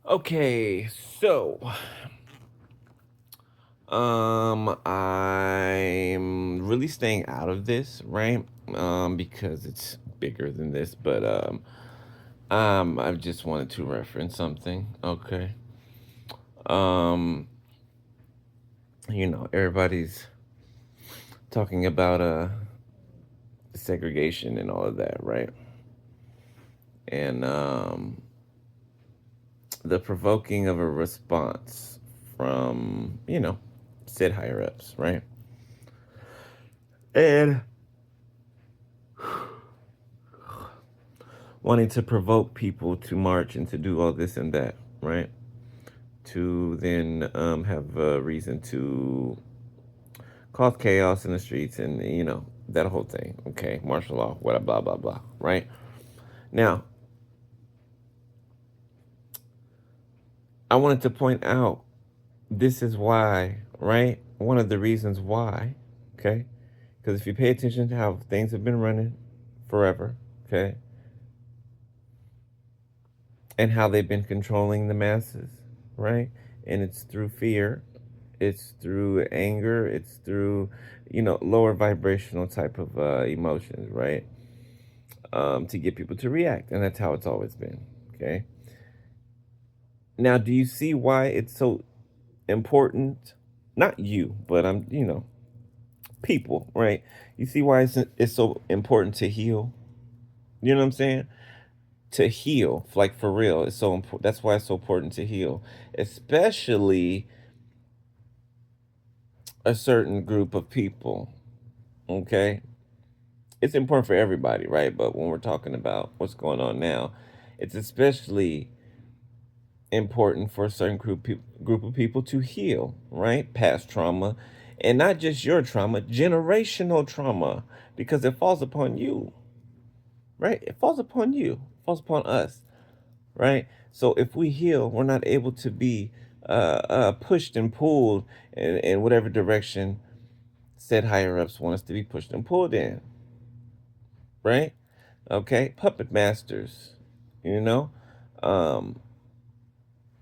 Okay, so I'm really staying out of this, right? Because it's bigger than this, but I just wanted to reference something. Okay. Um, everybody's talking about segregation and all of that, right? And the provoking of a response from, said higher ups, right? And wanting to provoke people to march and to do all this and that, right? To then have a reason to cause chaos in the streets and, that whole thing. Okay, martial law, what blah, blah, blah, right? Now, I wanted to point out this is why, right? One of the reasons why, okay? Because if you pay attention to how things have been running forever, okay, and how they've been controlling the masses, right? And it's through fear, it's through anger, it's through, lower vibrational type of emotions, right? To get people to react. And that's how it's always been, okay? Now, do you see why it's so important? Not you, but people, right? You see why it's so important to heal? You know what I'm saying? To heal, like for real, it's so important. That's why it's so important to heal, especially a certain group of people. Okay, it's important for everybody, right? But when we're talking about what's going on now, it's especially important for a certain group of people to heal, right? Past trauma, and not just your trauma, generational trauma, because it falls upon you, right? It falls upon you, it falls upon us, right? So if we heal, we're not able to be pushed and pulled in whatever direction said higher ups want us to be pushed and pulled in, right? Okay, puppet masters, you know. Um,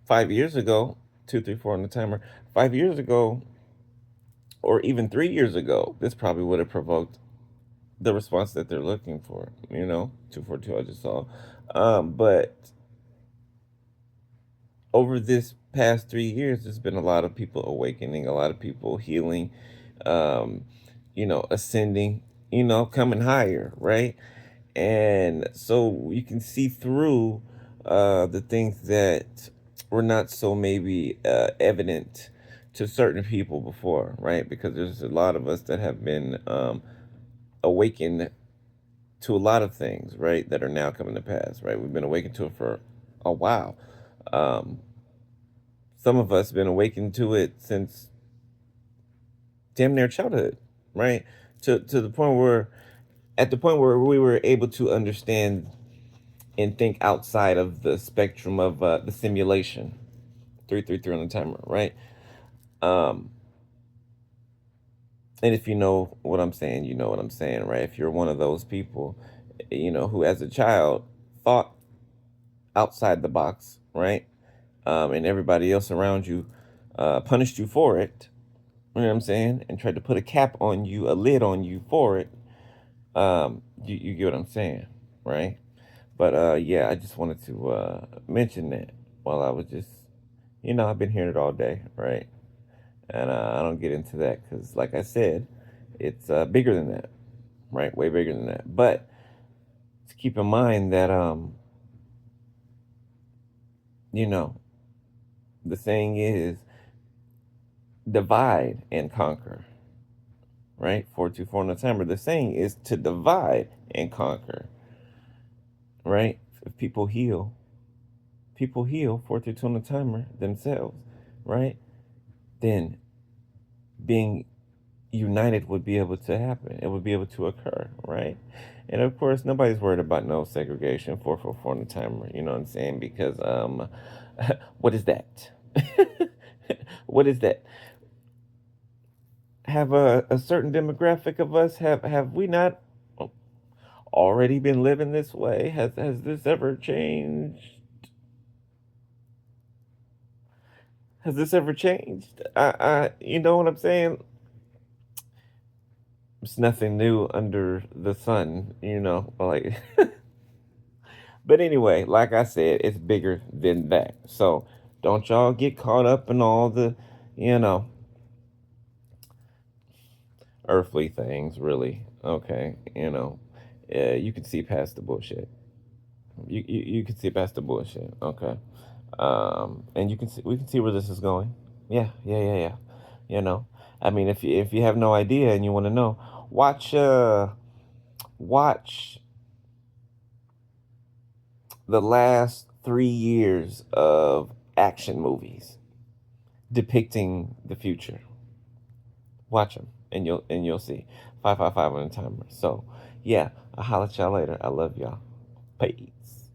5 years ago, 2, 3, 4 on the timer. 5 years ago, or even 3 years ago, this probably would have provoked the response that they're looking for. 242 I just saw, but over this past 3 years, there's been a lot of people awakening, a lot of people healing, um, ascending, coming higher, right? And so you can see through the things that were not so maybe evident to certain people before, right? Because there's a lot of us that have been awakened to a lot of things, right, that are now coming to pass, right? We've been awakened to it for a while. Um, some of us have been awakened to it since damn near childhood, right? To the point where, at the point where we were able to understand and think outside of the spectrum of the simulation. 333 on the timer, right? Um, and if you know what I'm saying, you know what I'm saying, right? If you're one of those people, who as a child thought outside the box, right? And everybody else around you punished you for it, you know what I'm saying? And tried to put a cap on you, a lid on you for it. You get what I'm saying, right? But yeah, I just wanted to mention that while I was just, I've been hearing it all day, right? And I don't get into that because, like I said, it's bigger than that, right? Way bigger than that. But to keep in mind that, you know, the saying is divide and conquer, right? 424 on the timer. The saying is to divide and conquer, right? If people heal 422 on the timer themselves, right? Then being united would be able to happen. It would be able to occur, right? And of course, nobody's worried about no segregation, 444 on the timer, you know what I'm saying? Because what is that? What is that? Have a certain demographic of us have we not already been living this way? Has this ever changed? Has this ever changed? You know what I'm saying? It's nothing new under the sun, like. But anyway, like I said, it's bigger than that. So don't y'all get caught up in all the, you know, earthly things, really. Okay, you can see past the bullshit. You can see past the bullshit. Okay, and we can see where this is going. Yeah, yeah, yeah, yeah. You know, I mean, if you have no idea and you want to know, watch watch the last 3 years of action movies depicting the future. Watch them, and you'll see. 555 on the timer. So, yeah, I'll holler at y'all later. I love y'all. Peace.